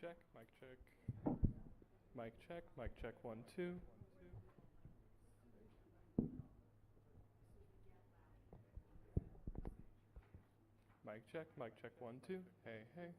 check, mic check. Mic check 1 2. Mic check 1 2. Hey, hey.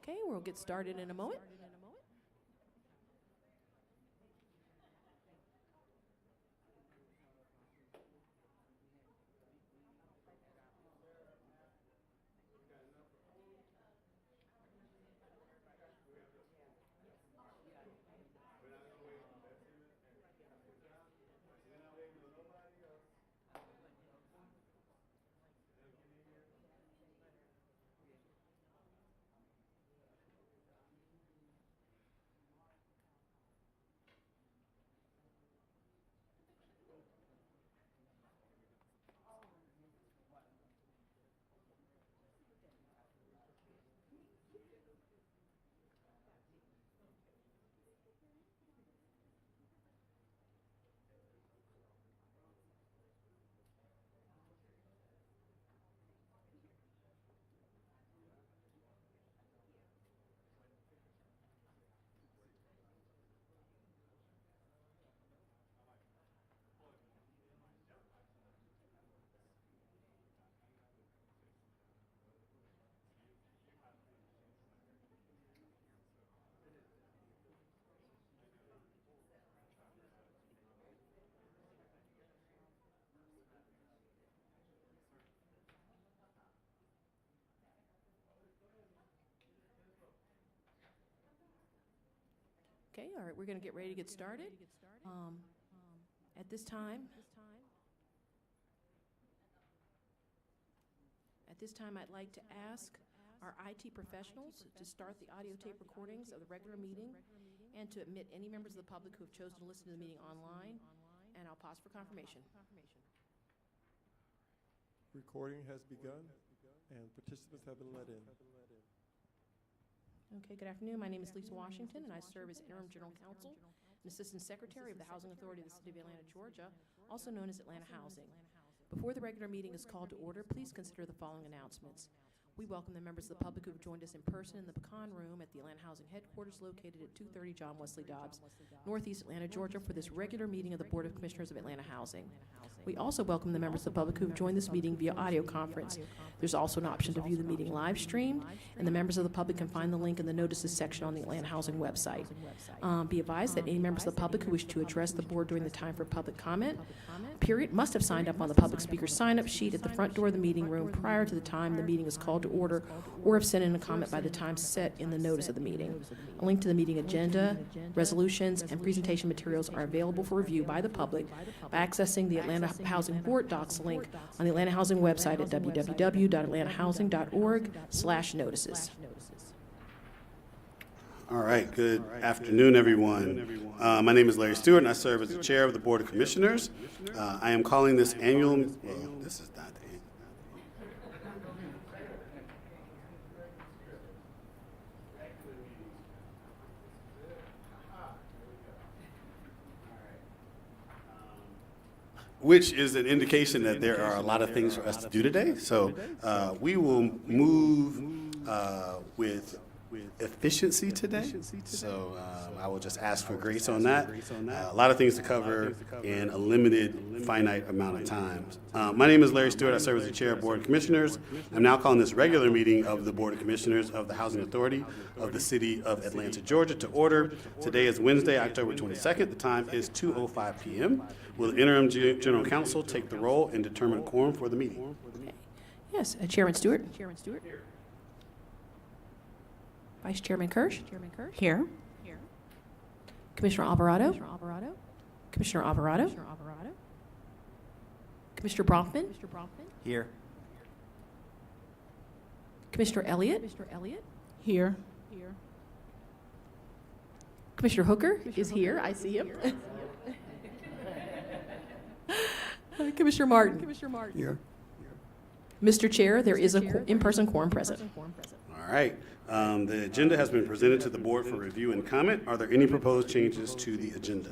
Okay, we'll get started in a moment. Okay, all right, we're going to get ready to get started. At this time, I'd like to ask our IT professionals to start the audio tape recordings of the regular meeting and to admit any members of the public who have chosen to listen to the meeting online, and I'll pause for confirmation. Recording has begun, and participants have been let in. Okay, good afternoon. My name is Lisa Washington, and I serve as Interim General Counsel and Assistant Secretary of the Housing Authority of the City of Atlanta, Georgia, also known as Atlanta Housing. Before the regular meeting is called to order, please consider the following announcements. We welcome the members of the public who have joined us in person in the Pecan Room at the Atlanta Housing Headquarters located at 230 John Wesley Dobbs, Northeast Atlanta, Georgia, for this regular meeting of the Board of Commissioners of Atlanta Housing. We also welcome the members of the public who have joined this meeting via audio conference. There's also an option to view the meeting live streamed, and the members of the public can find the link in the notices section on the Atlanta Housing website. Be advised that any members of the public who wish to address the board during the time for public comment period must have signed up on the public speaker sign-up sheet at the front door of the meeting room prior to the time the meeting is called to order, or have sent in a comment by the time set in the notice of the meeting. A link to the meeting agenda, resolutions, and presentation materials are available for review by the public by accessing the Atlanta Housing Board Docs link on the Atlanta Housing website at www.atlantahousing.org/notices. All right, good afternoon, everyone. My name is Larry Stewart, and I serve as the chair of the Board of Commissioners. I am calling this annual, well, this is not the which is an indication that there are a lot of things for us to do today. So we will move with efficiency today. So I will just ask for grace on that. A lot of things to cover in a limited, finite amount of time. My name is Larry Stewart. I serve as the chair of Board of Commissioners. I'm now calling this regular meeting of the Board of Commissioners of the Housing Authority of the City of Atlanta, Georgia, to order. Today is Wednesday, October 22nd. The time is 2:05 p.m. Will the interim general counsel take the roll and determine a quorum for the meeting? Yes, Chairman Stewart. Vice Chairman Kirsch. Here. Commissioner Alvarado. Commissioner Alvarado. Commissioner Bronfman. Here. Commissioner Elliott. Here. Commissioner Hooker is here. I see him. Commissioner Martin. Here. Mr. Chair, there is a in-person quorum present. All right. The agenda has been presented to the board for review and comment. Are there any proposed changes to the agenda?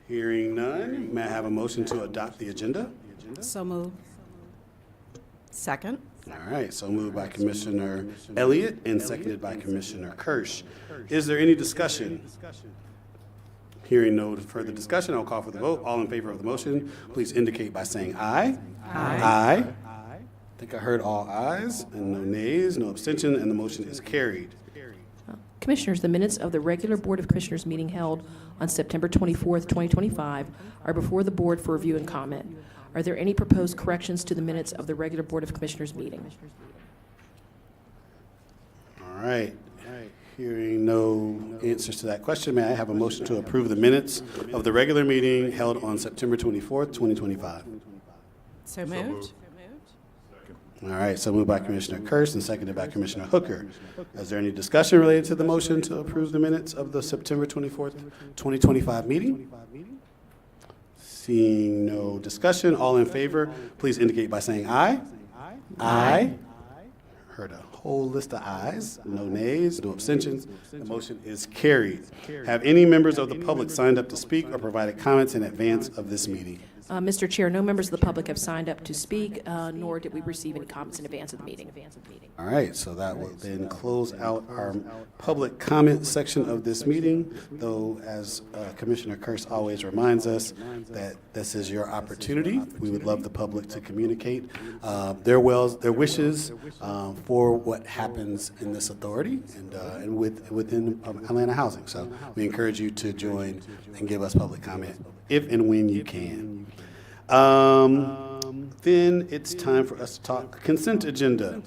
Hearing none, may I have a motion to adopt the agenda? So moved. Second. All right, so moved by Commissioner Elliott and seconded by Commissioner Kirsch. Is there any discussion? Hearing no further discussion, I'll call for the vote. All in favor of the motion, please indicate by saying aye. Aye. I think I heard all ayes and no nays, no abstention, and the motion is carried. Commissioners, the minutes of the regular Board of Commissioners meeting held on September 24th, 2025 are before the board for review and comment. Are there any proposed corrections to the minutes of the regular Board of Commissioners meeting? All right. Hearing no answers to that question, may I have a motion to approve the minutes of the regular meeting held on September 24th, 2025? So moved. All right, so moved by Commissioner Kearse and seconded by Commissioner Hooker. Is there any discussion related to the motion to approve the minutes of the September 24th, 2025 meeting? Seeing no discussion, all in favor, please indicate by saying aye. Aye. Heard a whole list of ayes, no nays, no abstentions. The motion is carried. Have any members of the public signed up to speak or provided comments in advance of this meeting? Mr. Chair, no members of the public have signed up to speak, nor did we receive any comments in advance of the meeting. All right, so that will then close out our public comment section of this meeting, though as Commissioner Kearse always reminds us that this is your opportunity. We would love the public to communicate their wishes for what happens in this authority and within Atlanta Housing. So we encourage you to join and give us public comment if and when you can. Then it's time for us to talk consent agenda.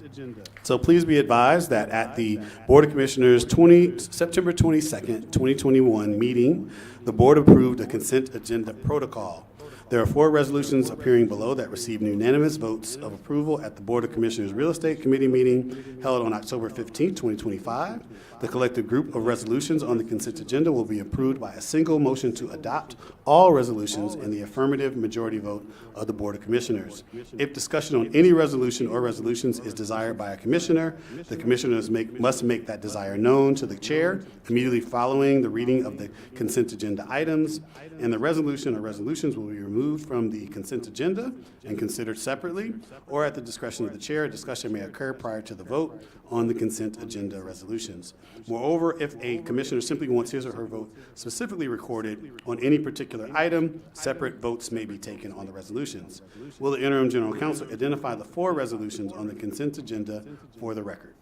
So please be advised that at the Board of Commissioners September 22nd, 2021 meeting, the board approved a consent agenda protocol. There are 4 resolutions appearing below that received unanimous votes of approval at the Board of Commissioners Real Estate Committee meeting held on October 15, 2025. The collective group of resolutions on the consent agenda will be approved by a single motion to adopt all resolutions in the affirmative majority vote of the Board of Commissioners. If discussion on any resolution or resolutions is desired by a commissioner, the commissioners must make that desire known to the chair immediately following the reading of the consent agenda items, and the resolution or resolutions will be removed from the consent agenda and considered separately, or at the discretion of the chair, a discussion may occur prior to the vote on the consent agenda resolutions. Moreover, if a commissioner simply wants his or her vote specifically recorded on any particular item, separate votes may be taken on the resolutions. Will the interim general counsel identify the 4 resolutions on the consent agenda for the record?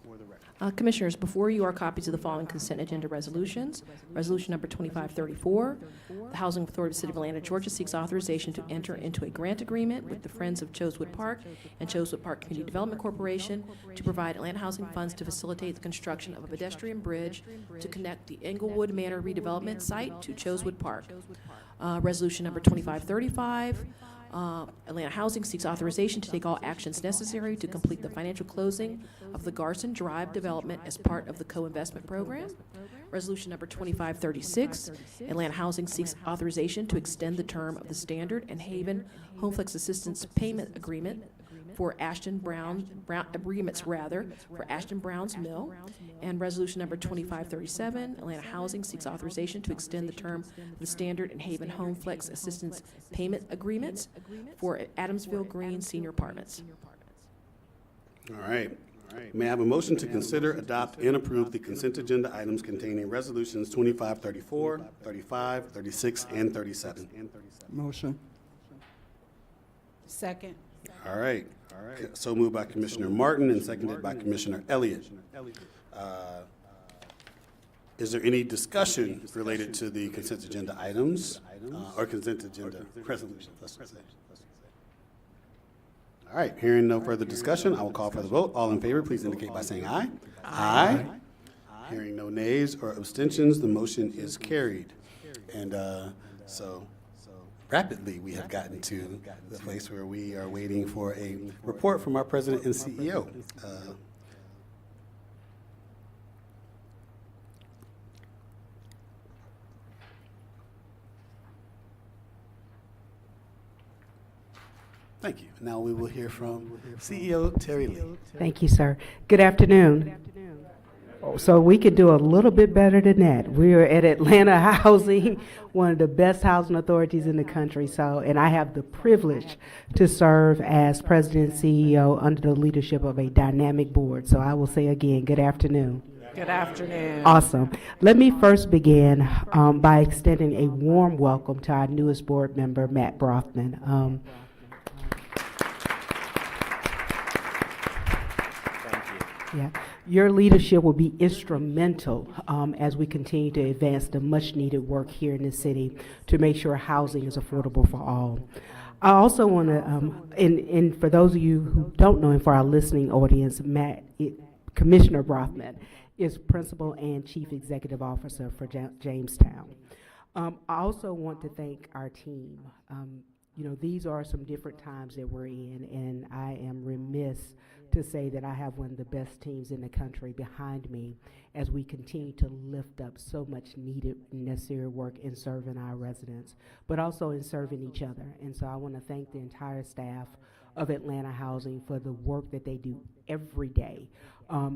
Commissioners, before you are copies of the following consent agenda resolutions. Resolution number 2534, the Housing Authority of the City of Atlanta, Georgia seeks authorization to enter into a grant agreement with the Friends of Chosewood Park and Chosewood Park Community Development Corporation to provide Atlanta housing funds to facilitate the construction of a pedestrian bridge to connect the Englewood Manor redevelopment site to Chosewood Park. Resolution number 2535, Atlanta Housing seeks authorization to take all actions necessary to complete the financial closing of the Garson Drive development as part of the co-investment program. Resolution number 2536, Atlanta Housing seeks authorization to extend the term of the Standard and Haven Homeflex Assistance Payment Agreement for Ashton Brown's Mill. And resolution number 2537, Atlanta Housing seeks authorization to extend the term of the Standard and Haven Homeflex Assistance Payment Agreements for Adamsville Green Senior Apartments. All right. May I have a motion to consider, adopt, and approve the consent agenda items containing resolutions 2534, 35, 36, and 37? Motion. Second. All right. So moved by Commissioner Martin and seconded by Commissioner Elliott. Is there any discussion related to the consent agenda items or consent agenda resolutions, let's say? All right, hearing no further discussion, I will call for the vote. All in favor, please indicate by saying aye. Aye. Hearing no nays or abstentions, the motion is carried. And so rapidly, we have gotten to the place where we are waiting for a report from our president and CEO. Thank you. Now we will hear from CEO Terry Lee. Thank you, sir. Good afternoon. So we could do a little bit better than that. We are at Atlanta Housing, one of the best housing authorities in the country. And I have the privilege to serve as president and CEO under the leadership of a dynamic board. So I will say again, good afternoon. Good afternoon. Awesome. Let me first begin by extending a warm welcome to our newest board member, Matt Brothman. Yeah, your leadership will be instrumental as we continue to advance the much-needed work here in the city to make sure housing is affordable for all. I also want to, and for those of you who don't know, and for our listening audience, Commissioner Brothman is Principal and Chief Executive Officer for Jamestown. I also want to thank our team. You know, these are some different times that we're in, and I am remiss to say that I have one of the best teams in the country behind me as we continue to lift up so much needed, necessary work in serving our residents, but also in serving each other. And so I want to thank the entire staff of Atlanta Housing for the work that they do every day.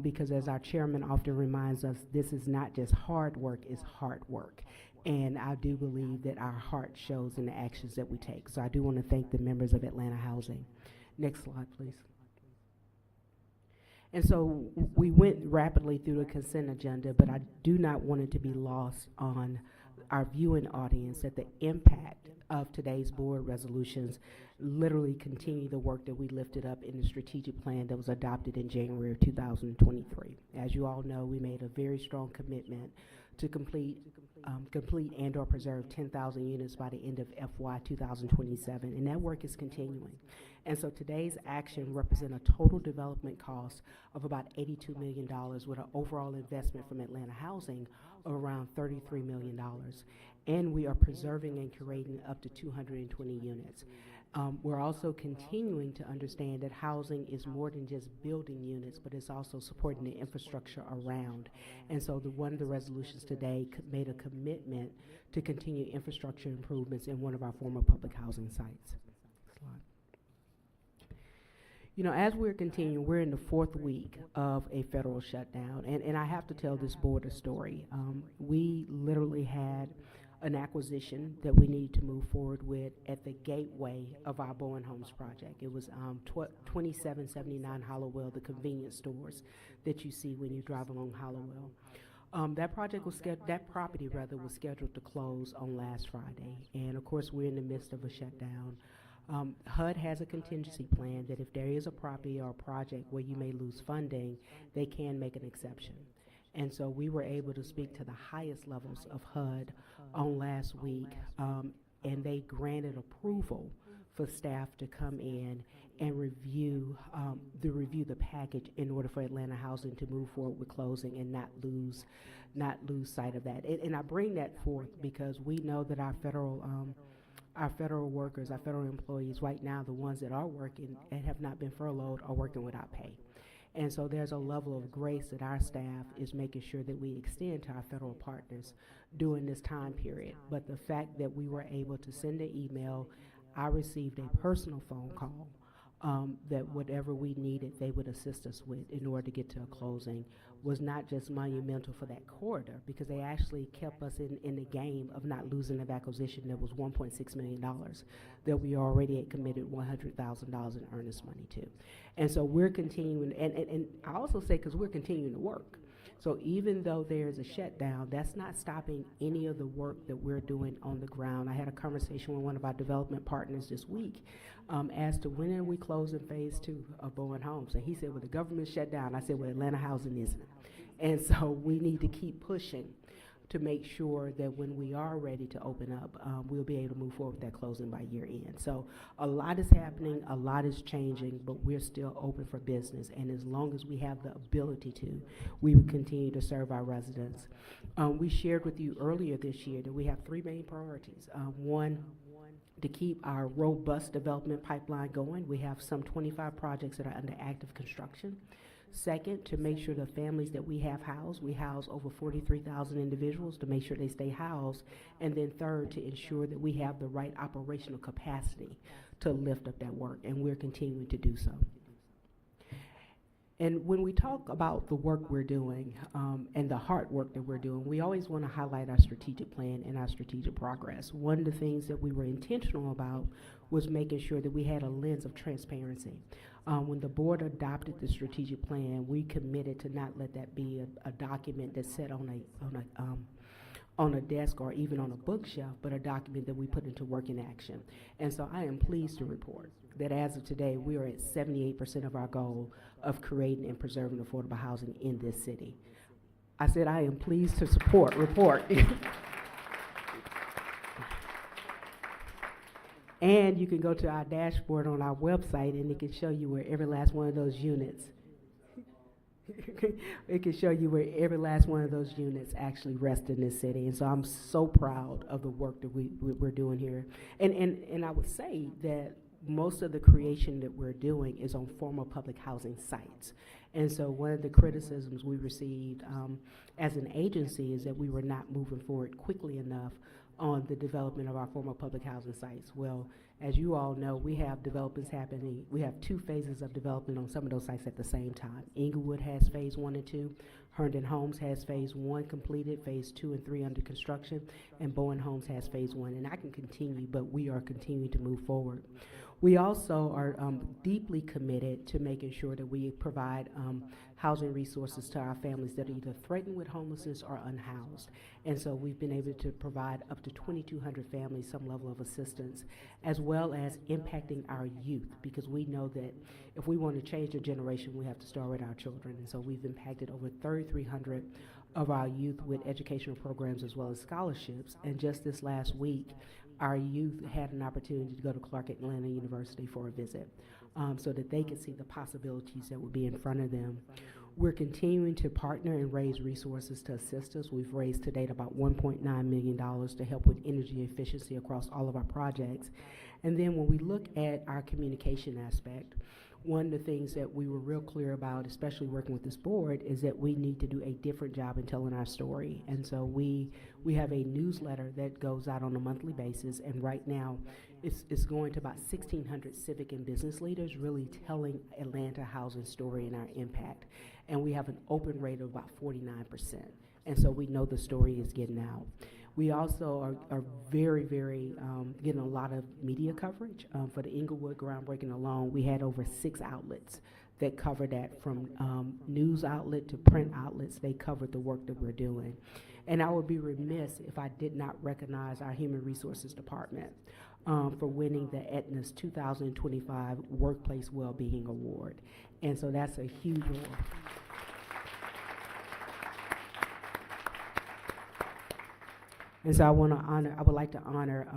Because as our chairman often reminds us, this is not just hard work, it's hard work. And I do believe that our heart shows in the actions that we take. So I do want to thank the members of Atlanta Housing. Next slide, please. And so we went rapidly through the consent agenda, but I do not want it to be lost on our viewing audience that the impact of today's board resolutions literally continue the work that we lifted up in the strategic plan that was adopted in January of 2023. As you all know, we made a very strong commitment to complete and or preserve 10,000 units by the end of FY 2027, and that work is continuing. And so today's action represents a total development cost of about $82 million with an overall investment from Atlanta Housing of around $33 million. And we are preserving and curating up to 220 units. We're also continuing to understand that housing is more than just building units, but it's also supporting the infrastructure around. And so one of the resolutions today made a commitment to continue infrastructure improvements in one of our former public housing sites. Slide. You know, as we're continuing, we're in the 4th week of a federal shutdown, and I have to tell this board a story. We literally had an acquisition that we needed to move forward with at the gateway of our Bowen Homes project. It was 2779 Hollowell, the convenience stores that you see when you drive along Hollowell. That property was scheduled to close on last Friday, and of course we're in the midst of a shutdown. HUD has a contingency plan that if there is a property or a project where you may lose funding, they can make an exception. And so we were able to speak to the highest levels of HUD on last week, and they granted approval for staff to come in and review the package in order for Atlanta Housing to move forward with closing and not lose sight of that. And I bring that forth because we know that our federal workers, our federal employees right now, the ones that are working and have not been furloughed, are working without pay. And so there's a level of grace that our staff is making sure that we extend to our federal partners during this time period. But the fact that we were able to send an email, I received a personal phone call that whatever we needed, they would assist us with in order to get to a closing, was not just monumental for that corridor, because they actually kept us in the game of not losing that acquisition that was $1.6 million that we already had committed $100,000 in earnest money to. And so we're continuing, and I also say because we're continuing to work. So even though there's a shutdown, that's not stopping any of the work that we're doing on the ground. I had a conversation with one of our development partners this week as to when are we closing phase 2 of Bowen Homes. And he said, well, the government shut down. I said, well, Atlanta Housing isn't. And so we need to keep pushing to make sure that when we are ready to open up, we'll be able to move forward with that closing by year end. So a lot is happening, a lot is changing, but we're still open for business. And as long as we have the ability to, we will continue to serve our residents. We shared with you earlier this year that we have 3 main priorities. One, to keep our robust development pipeline going. We have some 25 projects that are under active construction. Second, to make sure the families that we have housed, we house over 43,000 individuals, to make sure they stay housed. And then third, to ensure that we have the right operational capacity to lift up that work, and we're continuing to do so. And when we talk about the work we're doing and the hard work that we're doing, we always want to highlight our strategic plan and our strategic progress. One of the things that we were intentional about was making sure that we had a lens of transparency. When the board adopted the strategic plan, we committed to not let that be a document that's set on on a desk or even on a bookshelf, but a document that we put into working action. And so I am pleased to report that as of today, we are at 78% of our goal of creating and preserving affordable housing in this city. I said I am pleased to report. And you can go to our dashboard on our website, and it can show you where every last one of those units, it can show you where every last one of those units actually rest in this city. And so I'm so proud of the work that we're doing here. And I would say that most of the creation that we're doing is on former public housing sites. And so one of the criticisms we received as an agency is that we were not moving forward quickly enough on the development of our former public housing sites. Well, as you all know, we have developments happening. We have 2 phases of development on some of those sites at the same time. Inglewood has phase 1 and 2. Herndon Homes has phase 1 completed, phase 2 and 3 under construction, and Bowen Homes has phase 1. And I can continue, but we are continuing to move forward. We also are deeply committed to making sure that we provide housing resources to our families that are either threatened with homelessness or unhoused. And so we've been able to provide up to 2,200 families some level of assistance, as well as impacting our youth, because we know that if we want to change the generation, we have to start with our children. And so we've impacted over 3,300 of our youth with educational programs as well as scholarships. And just this last week, our youth had an opportunity to go to Clark Atlanta University for a visit so that they could see the possibilities that would be in front of them. We're continuing to partner and raise resources to assist us. We've raised to date about $1.9 million to help with energy efficiency across all of our projects. And then when we look at our communication aspect, one of the things that we were real clear about, especially working with this board, is that we need to do a different job in telling our story. And so we have a newsletter that goes out on a monthly basis, and right now it's going to about 1,600 civic and business leaders really telling Atlanta housing story and our impact. And we have an open rate of about 49%. And so we know the story is getting out. We also are very, very getting a lot of media coverage. For the Inglewood groundbreaking alone, we had over 6 outlets that covered that, from news outlet to print outlets. They covered the work that we're doing. And I would be remiss if I did not recognize our Human Resources Department for winning the Aetna's 2025 Workplace Wellbeing Award. And so that's a huge award. And so I would like to honor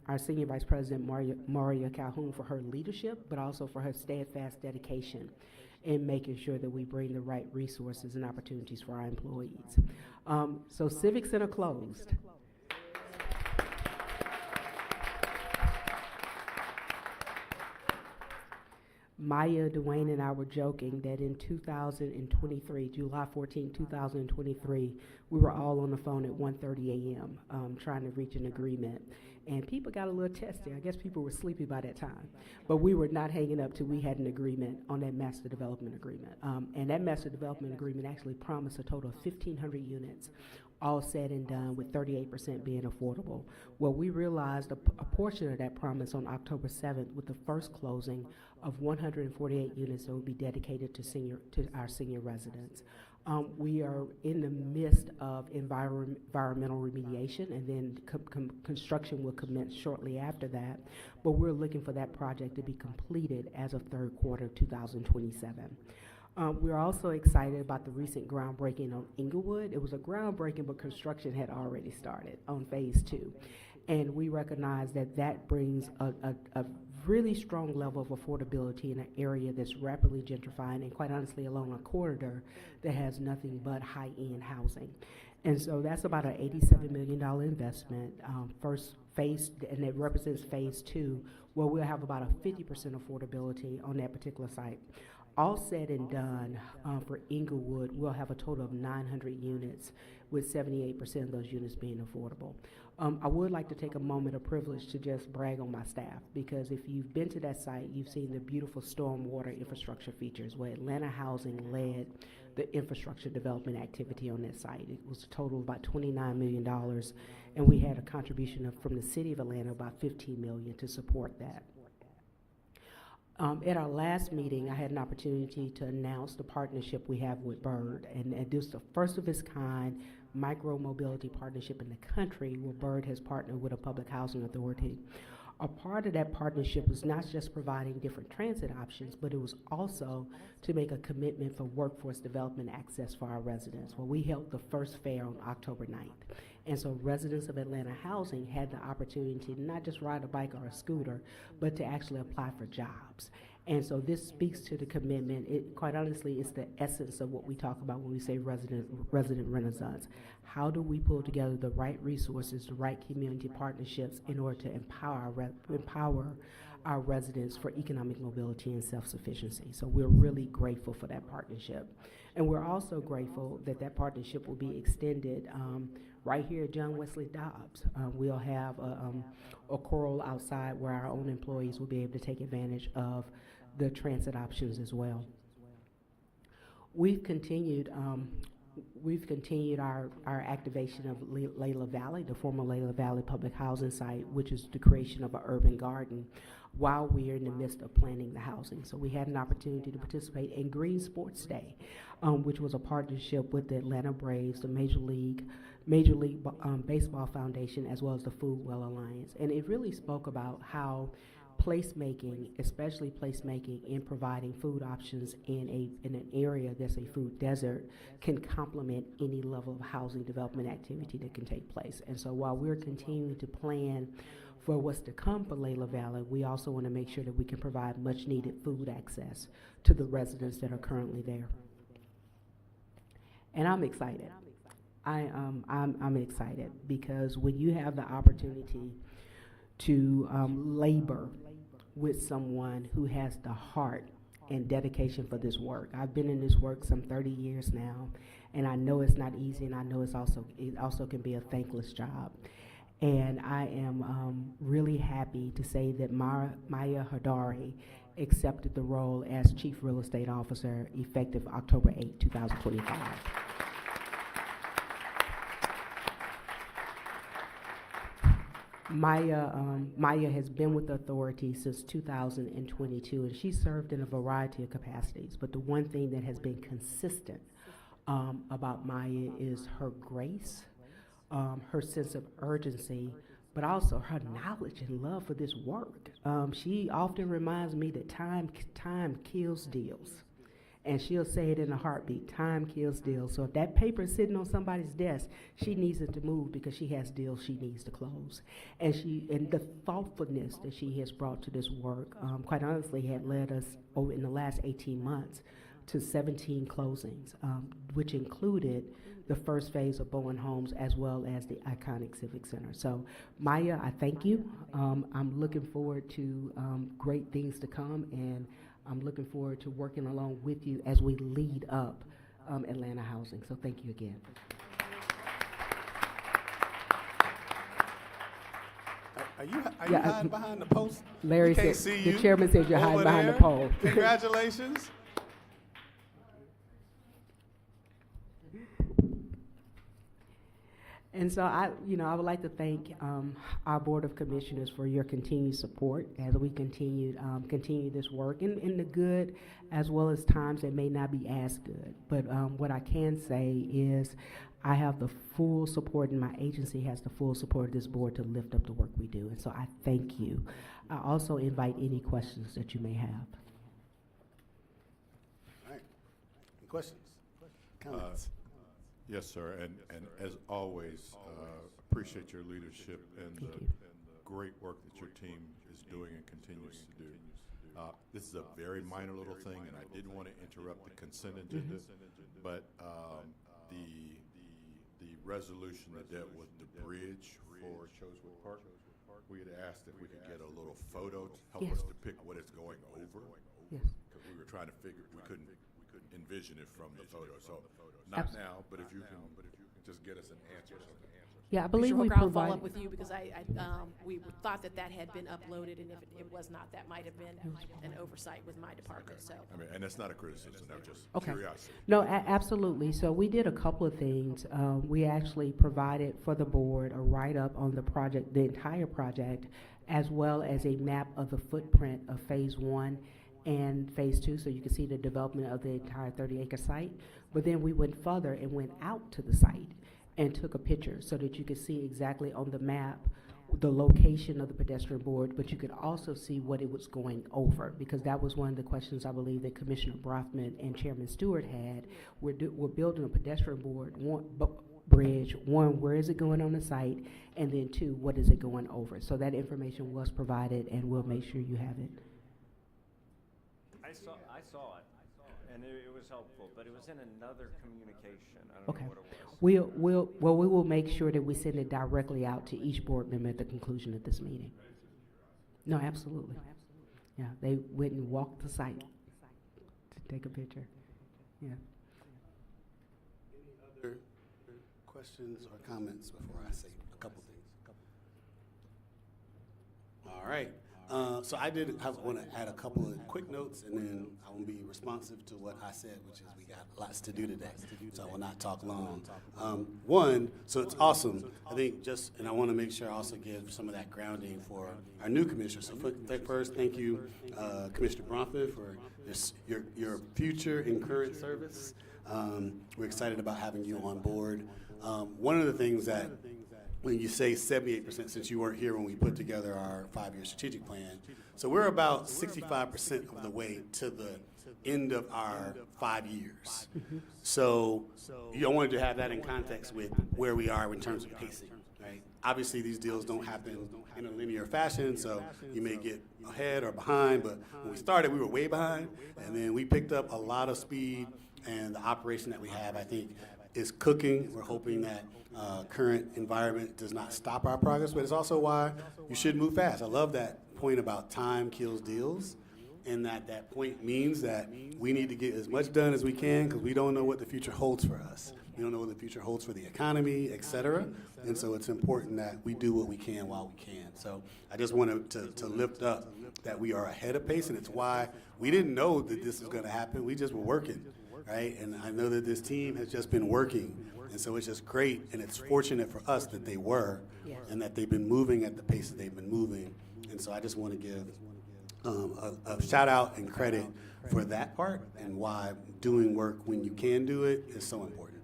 our Senior Vice President, Maria Calhoun, for her leadership, but also for her steadfast dedication in making sure that we bring the right resources and opportunities for our employees. So Civic Center closed. Maya, Dwayne, and I were joking that in 2023, July 14, 2023, we were all on the phone at 1:30 a.m. Trying to reach an agreement. And people got a little testy. I guess people were sleepy by that time. But we were not hanging up till we had an agreement on that master development agreement. And that master development agreement actually promised a total of 1,500 units, all said and done, with 38% being affordable. Well, we realized a portion of that promise on October 7th with the first closing of 148 units that will be dedicated to our senior residents. We are in the midst of environmental remediation, and then construction will commence shortly after that. But we're looking for that project to be completed as of third quarter of 2027. We're also excited about the recent groundbreaking on Inglewood. It was a groundbreaking, but construction had already started on phase 2. And we recognize that that brings a really strong level of affordability in an area that's rapidly gentrifying, and quite honestly along a corridor that has nothing but high-end housing. And so that's about an $87 million investment, first phase, and it represents phase 2, where we'll have about a 50% affordability on that particular site. All said and done, for Inglewood, we'll have a total of 900 units, with 78% of those units being affordable. I would like to take a moment of privilege to just brag on my staff, because if you've been to that site, you've seen the beautiful stormwater infrastructure features where Atlanta Housing led the infrastructure development activity on that site. It was a total of about $29 million, and we had a contribution from the city of Atlanta about $15 million to support that. At our last meeting, I had an opportunity to announce the partnership we have with Bird, and this is the first of its kind micro-mobility partnership in the country where Byrd has partnered with a public housing authority. A part of that partnership was not just providing different transit options, but it was also to make a commitment for workforce development access for our residents. Well, we held the first fair on October 9th. And so residents of Atlanta Housing had the opportunity to not just ride a bike or a scooter, but to actually apply for jobs. And so this speaks to the commitment. It, quite honestly, it's the essence of what we talk about when we say resident renaissance. How do we pull together the right resources, the right community partnerships in order to empower our residents for economic mobility and self-sufficiency? So we're really grateful for that partnership. And we're also grateful that that partnership will be extended right here at John Wesley Dobbs. We'll have a choral outside where our own employees will be able to take advantage of the transit options as well. We've continued our activation of Layla Valley, the former Layla Valley Public Housing Site, which is the creation of an urban garden, while we are in the midst of planning the housing. So we had an opportunity to participate in Green Sports Day, which was a partnership with the Atlanta Braves, the Major League Baseball Foundation, as well as the Food Well Alliance. And it really spoke about how placemaking, especially placemaking in providing food options in an area that's a food desert, can complement any level of housing development activity that can take place. And so while we're continuing to plan for what's to come for Layla Valley, we also want to make sure that we can provide much needed food access to the residents that are currently there. And I'm excited. I'm excited because when you have the opportunity to labor with someone who has the heart and dedication for this work. I've been in this work some 30 years now, and I know it's not easy, and I know it also can be a thankless job. And I am really happy to say that Maya Hadari accepted the role as Chief Real Estate Officer effective October 8, 2025. Maya has been with the authority since 2022, and she served in a variety of capacities. But the one thing that has been consistent about Maya is her grace, her sense of urgency, but also her knowledge and love for this work. She often reminds me that time kills deals. And she'll say it in a heartbeat, time kills deals. So if that paper is sitting on somebody's desk, she needs it to move because she has deals she needs to close. And the thoughtfulness that she has brought to this work, quite honestly, had led us over in the last 18 months to 17 closings, which included the first phase of Bowen Homes as well as the iconic Civic Center. So Maya, I thank you. I'm looking forward to great things to come, and I'm looking forward to working along with you as we lead up Atlanta Housing. So thank you again. Are you hiding behind the post? Larry can't said, see the you chairman said you're hiding over behind there. the pole. Congratulations. And so I would like to thank our Board of Commissioners for your continued support as we continue this work in the good as well as times that may not be as good. But what I can say is I have the full support, and my agency has the full support of this board to lift up the work we do. And so I thank you. I also invite any questions that you may have. All right. Any questions? Comments? Yes, sir, and as always, appreciate your leadership and the great work that your team is doing and continues to do. This is a very minor little thing, and I didn't want to interrupt the consent agenda, but the resolution that dealt with the bridge for Chosewood Park, we had asked if we could get a little photo to help us depict what it's going over. Yes. Because we were trying to figure, we couldn't envision it from the photo. So not now, but if you can just get us an answer or something. Yeah, I believe Mr. we Hooker, I'll follow up provided. with you because we thought that had been uploaded, and if it was not, that might have been an oversight with my department, so. I mean, and that's not a criticism, that's just Okay. curiosity. No, absolutely. So we did a couple of things. We actually provided for the board a write-up on the project, the entire project, as well as a map of the footprint of Phase 1 and Phase 2, so you can see the development of the entire 30-acre site. But then we went further and went out to the site and took a picture so that you could see exactly on the map the location of the pedestrian board, but you could also see what it was going over, because that was one of the questions I believe that Commissioner Brofman and Chairman Stewart had. We're building a pedestrian board, bridge. One, where is it going on the site? And then two, what is it going over? So that information was provided, and we'll make sure you have it. I saw it, and it was helpful, but it was in another communication. I don't Okay. know what it was. We will make sure that we send it directly out to each board member at the conclusion of this meeting. No, absolutely. Yeah, they went and walked the site to take a picture. Yeah. Any other questions or comments before I say a couple things? All right. So I want to add a couple of quick notes, and then I will be responsive to what I said, which is we got lots to do today, so I will not talk long. One, so it's awesome. I think and I want to make sure I also give some of that grounding for our new commissioner. So first, thank you, Commissioner Bronfman, for your future and current service. We're excited about having you on board. One of the things that when you say 78%, since you weren't here when we put together our 5-year strategic plan, so we're about 65% of the way to the end of our 5 years. So you wanted to have that in context with where we are in terms of pacing, right? Obviously, these deals don't happen in a linear fashion, so you may get ahead or behind, but when we started, we were way behind, and then we picked up a lot of speed, and the operation that we have, I think, is cooking. We're hoping that current environment does not stop our progress, but it's also why you should move fast. I love that point about time kills deals, and that point means that we need to get as much done as we can because we don't know what the future holds for us. We don't know what the future holds for the economy, et cetera, and so it's important that we do what we can while we can. So I just wanted to lift up that we are ahead of pace, and it's why we didn't know that this was going to happen. We just were working, right? And I know that this team has just been working. And so it's just great, and it's fortunate for us that they were, and that they've been moving at the pace that they've been moving. And so I just want to give a shout out and credit for that part and why doing work when you can do it is so important.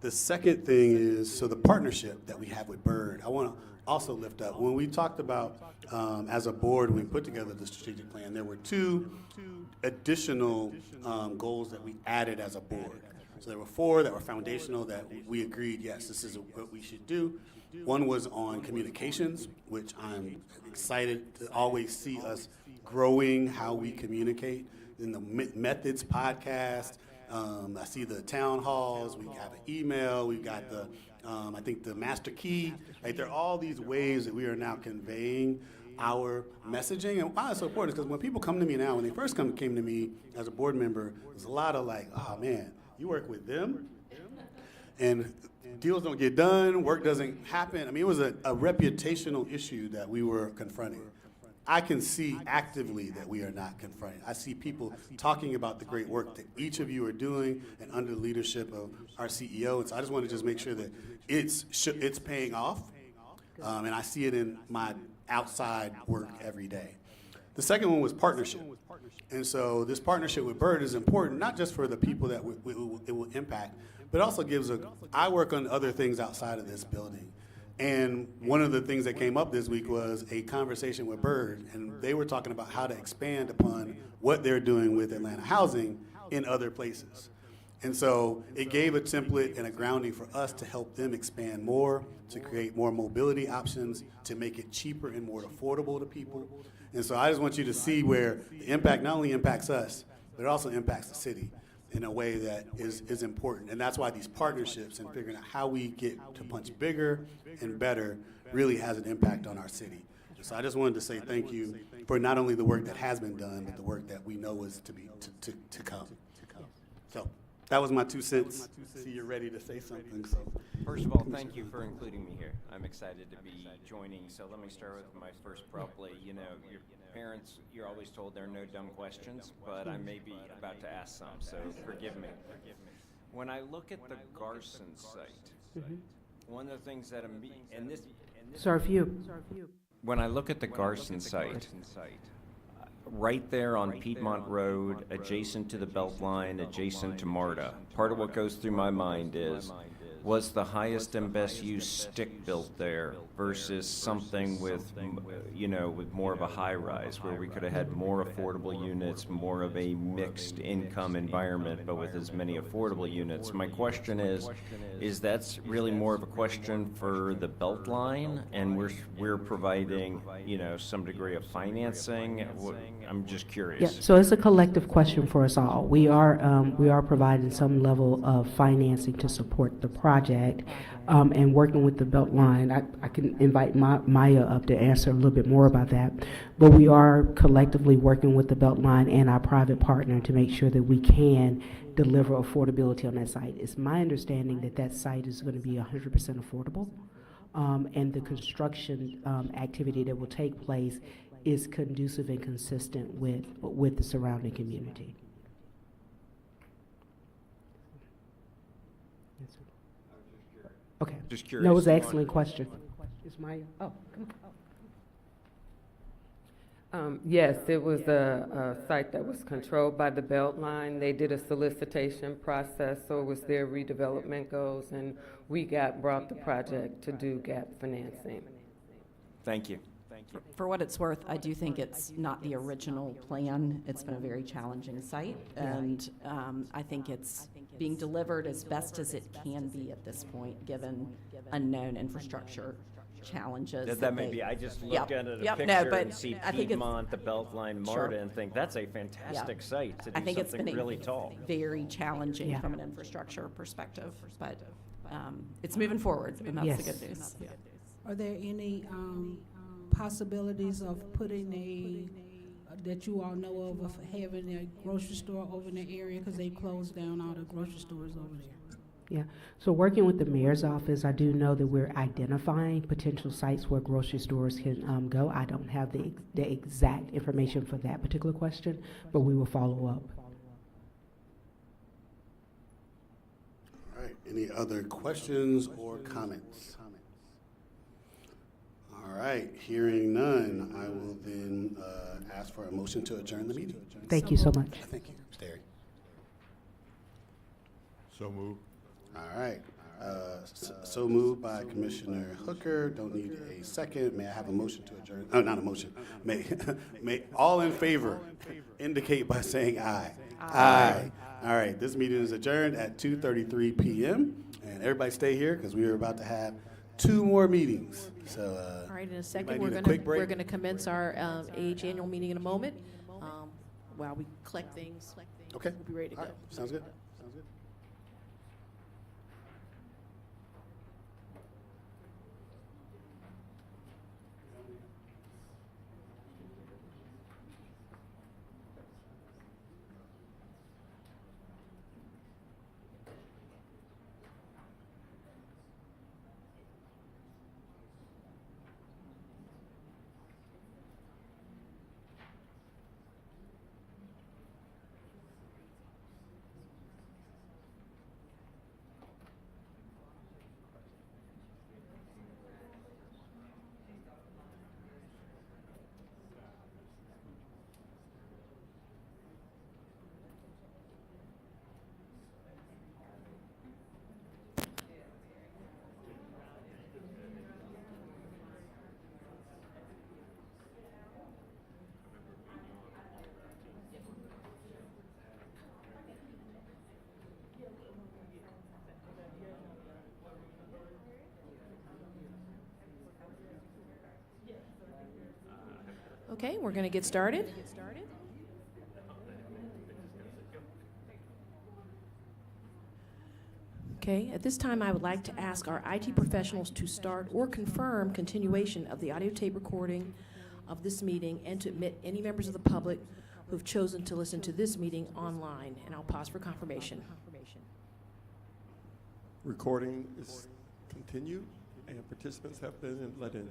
The second thing is, so the partnership that we have with Bird, I want to also lift up. When we talked about, as a board, when we put together the strategic plan, there were two additional goals that we added as a board. So there were 4 that were foundational that we agreed, yes, this is what we should do. One was on communications, which I'm excited to always see us growing how we communicate. In the Methods podcast, I see the town halls, we have an email, we've got the, I think the master key. Like, there are all these ways that we are now conveying our messaging. And why it's so important is because when people come to me now, when they first came to me as a board member, there's a lot of like, oh man, you work with them, and deals don't get done, work doesn't happen. I mean, it was a reputational issue that we were confronting. I can see actively that we are not confronting. I see people talking about the great work that each of you are doing and under the leadership of our CEO. And so I just want to just make sure that it's paying off, and I see it in my outside work every day. The second one was partnership. And so this partnership with Bird is important, not just for the people that it will impact, but also gives I work on other things outside of this building. And one of the things that came up this week was a conversation with Bird, and they were talking about how to expand upon what they're doing with Atlanta housing in other places. And so it gave a template and a grounding for us to help them expand more, to create more mobility options, to make it cheaper and more affordable to people. And so I just want you to see where the impact not only impacts us, but it also impacts the city in a way that is important. And that's why these partnerships and figuring out how we get to punch bigger and better really has an impact on our city. So I just wanted to say thank you for not only the work that has been done, but the work that we know is to come. So that was my 2 cents. See, you're ready to say something. So First of all, thank you for including me here. I'm excited to be joining. So let me start with my first probably, your parents, you're always told there are no dumb questions, but I may be about to ask some, so forgive me. When I look at the Garson site, one of the things that Sir, if you. when I look at the Garson site, right there on Piedmont Road, adjacent to the Beltline, adjacent to MARTA, part of what goes through my mind is was the highest and best use stick-built there versus something with, with more of a high-rise, where we could have had more affordable units, more of a mixed income environment, but with as many affordable units. My question is that's really more of a question for the Beltline, and we're providing, some degree of financing? I'm just curious. Yeah, so it's a collective question for us all. We are providing some level of financing to support the project, and working with the Beltline. I can invite Maya up to answer a little bit more about that, but we are collectively working with the Beltline and our private partner to make sure that we can deliver affordability on that site. It's my understanding that that site is going to be 100% affordable, and the construction activity that will take place is conducive and consistent with the surrounding community. Okay. Just curious. No, it was an excellent question. Is Maya? Oh, come on. Yes, it was a site that was controlled by the Beltline. They did a solicitation process, so it was their redevelopment goals, and we brought the project to do gap financing. Thank you. For what it's worth, I do think it's not the original plan. It's been a very challenging site, and I think it's being delivered as best as it can be at this point, given unknown infrastructure challenges. That may be. I just look at it, a picture, and see Piedmont, the Beltline, MARTA, and think that's a fantastic site to do I think it's something been really tall. very challenging from an infrastructure perspective, but it's moving forward, and that's the good news. Are there any possibilities of putting that you all know of having a grocery store over in the area, because they closed down all the grocery stores over there? Yeah, so working with the mayor's office, I do know that we're identifying potential sites where grocery stores can go. I don't have the exact information for that particular question, but we will follow up. All right, any other questions or comments? All right, hearing none, I will then ask for a motion to adjourn the meeting. Thank you so much. Thank you, Mr. Terry. So moved. All right, so moved by Commissioner Hooker. Don't need a second. May I have a motion to adjourn? Oh, not a motion. May all in favor indicate by saying aye. Aye. All right, this meeting is adjourned at 2:33 p.m. And everybody stay here because we are about to have 2 more meetings. So, All right, in a second, need we're a quick break? going to commence our AH annual meeting in a moment. While we collect things, okay. we'll be ready to All go. right, sounds good. Sounds good. Okay, we're going to get started. Okay, at this time, I would like to ask our IT professionals to start or confirm continuation of the audio tape recording of this meeting and to admit any members of the public who have chosen to listen to this meeting online. And I'll pause for confirmation. Recording is continued, and participants have been let in.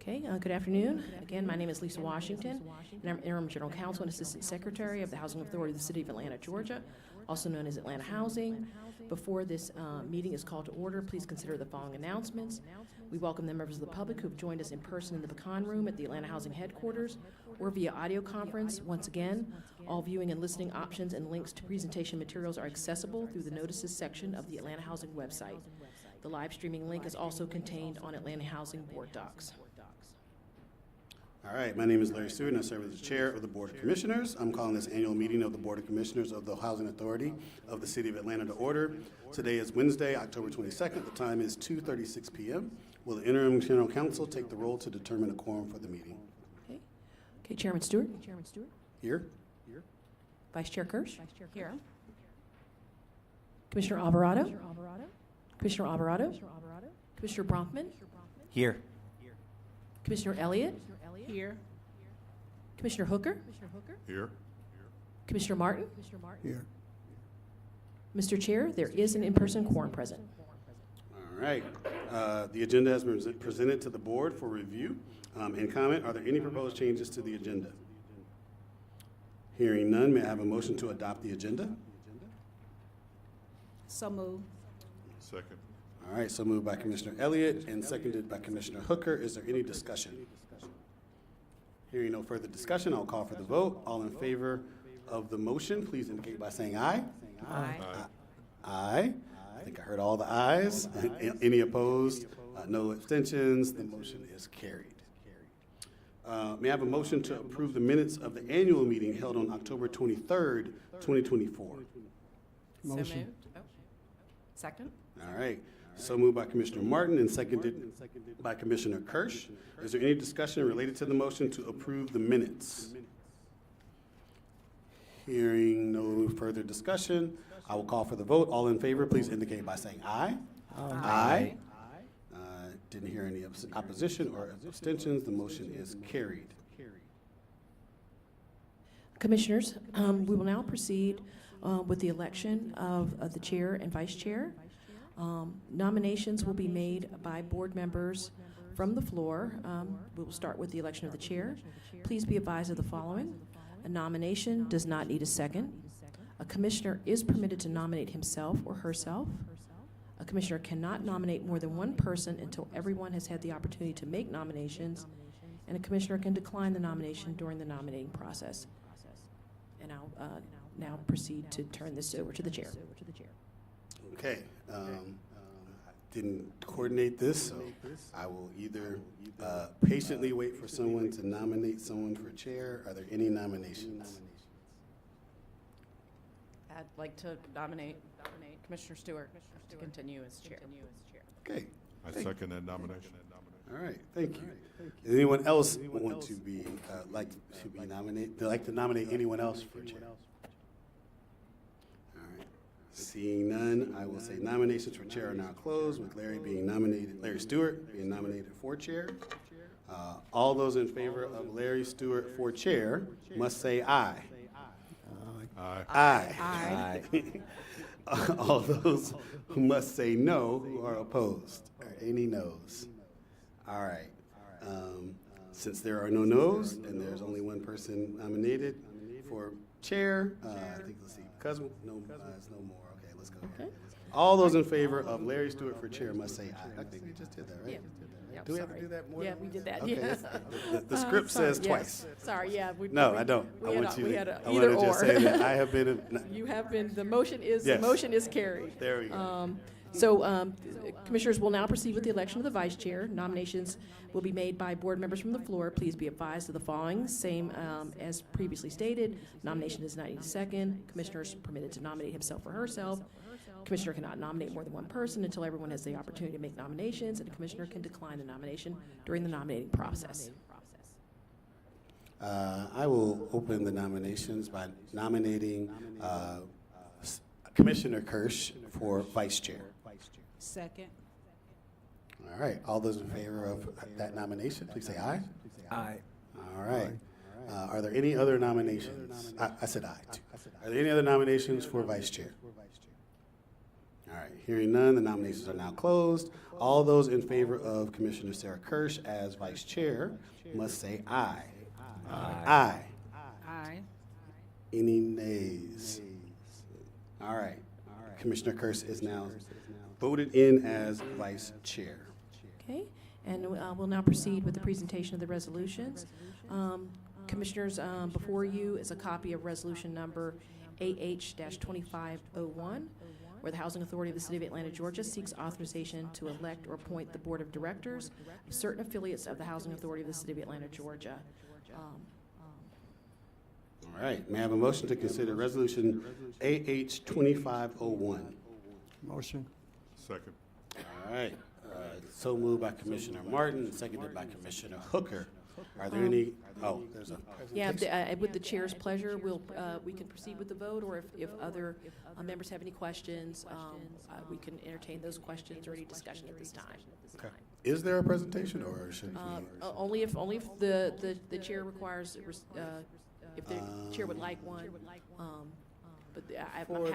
Okay, good afternoon. Again, my name is Lisa Washington, and I'm Interim General Counsel and Assistant Secretary of the Housing Authority of the City of Atlanta, Georgia, also known as Atlanta Housing. Before this meeting is called to order, please consider the following announcements. We welcome the members of the public who have joined us in person in the Pecan Room at the Atlanta Housing Headquarters or via audio conference. Once again, all viewing and listening options and links to presentation materials are accessible through the Notices section of the Atlanta Housing website. The live streaming link is also contained on Atlanta Housing Board Docs. All right, my name is Larry Stewart, and I serve as the Chair of the Board of Commissioners. I'm calling this annual meeting of the Board of Commissioners of the Housing Authority of the City of Atlanta to order. Today is Wednesday, October 22nd. The time is 2:36 p.m. Will the interim general counsel take the roll to determine a quorum for the meeting? Okay, Chairman Stewart. Here. Vice Chair Kirsch. Here. Commissioner Alvarado. Commissioner Alvarado. Commissioner Bronfman. Here. Commissioner Elliott. Here. Commissioner Hooker. Here. Commissioner Martin. Here. Mr. Chair, there is an in-person quorum present. All right. The agenda has been presented to the board for review and comment. Are there any proposed changes to the agenda? Hearing none, may I have a motion to adopt the agenda? So moved. Second. All right, so moved by Commissioner Elliott and seconded by Commissioner Hooker. Is there any discussion? Hearing no further discussion, I'll call for the vote. All in favor of the motion, please indicate by saying aye. Aye. Aye. I think I heard all the ayes. Any opposed? No abstentions. The motion is carried. May I have a motion to approve the minutes of the annual meeting held on October 23rd, 2024? Motion. So moved. Oh. Second? All right. So moved by Commissioner Martin and seconded by Commissioner Kirsch. Is there any discussion related to the motion to approve the minutes? Hearing no further discussion, I will call for the vote. All in favor, please indicate by saying aye. Aye. Didn't hear any opposition or abstentions. The motion is carried. Commissioners, we will now proceed with the election of the chair and vice chair. Nominations will be made by board members from the floor. We will start with the election of the chair. Please be advised of the following. A nomination does not need a second. A commissioner is permitted to nominate himself or herself. A commissioner cannot nominate more than one person until everyone has had the opportunity to make nominations, and a commissioner can decline the nomination during the nominating process. And I'll now proceed to turn this over to the chair. Okay. I didn't coordinate this, so I will either patiently wait for someone to nominate someone for chair. Are there any nominations? I'd like to nominate Commissioner Stewart to continue as chair. Okay. I second that nomination. All right. Thank you. Does anyone else want to be like to nominate anyone else for chair? All right. Seeing none, I will say nominations for chair are now closed, with Larry Stewart being nominated for chair. All those in favor of Larry Stewart for chair must say aye. Aye. Aye. All those who must say no who are opposed. Any noes? All right. Since there are no noes and there's only one person nominated for chair, I think, let's see, because there's no more. Okay, let's go here. All those in favor of Larry Stewart for chair must say aye. I think we just did that, right? Yeah, Do we have to do that more? Yeah, we did that. Okay, Yeah. the script says Yes. twice. Sorry, yeah. No, I don't. I want you to just say that I have been. You have been, the motion is carried. There we go. Commissioners will now proceed with the election of the vice chair. Nominations will be made by board members from the floor. Please be advised of the following, same as previously stated. Nomination does not need a second. Commissioner is permitted to nominate himself or herself. Commissioner cannot nominate more than one person until everyone has the opportunity to make nominations, and a commissioner can decline the nomination during the nominating process. I will open the nominations by nominating Commissioner Kirsch for vice chair. Second. All right. All those in favor of that nomination, please say aye. Aye. All right. Are there any other nominations? I said aye, too. Are there any other nominations for vice chair? All right. Hearing none, the nominations are now closed. All those in favor of Commissioner Sarah Kirsch as vice chair must say aye. Aye. Aye. Any nays? All right. Commissioner Kirsch is now voted in as vice chair. Okay, And we'll now proceed with the presentation of the resolutions. Commissioners, before you is a copy of resolution number AH-2501, where the Housing Authority of the City of Atlanta, Georgia seeks authorization to elect or appoint the Board of Directors of certain affiliates of the Housing Authority of the City of Atlanta, Georgia. All right, may I have a motion to consider resolution AH-2501? Motion. Second. All right, so moved by Commissioner Martin, seconded by Commissioner Hooker. Are there any, oh, there's a Yeah, presentation. with the chair's pleasure, we can proceed with the vote, or if other members have any questions, we can entertain those questions or any discussion at this time. Okay. Is there a presentation, or should Only if the chair requires, if the chair would like one. But I'm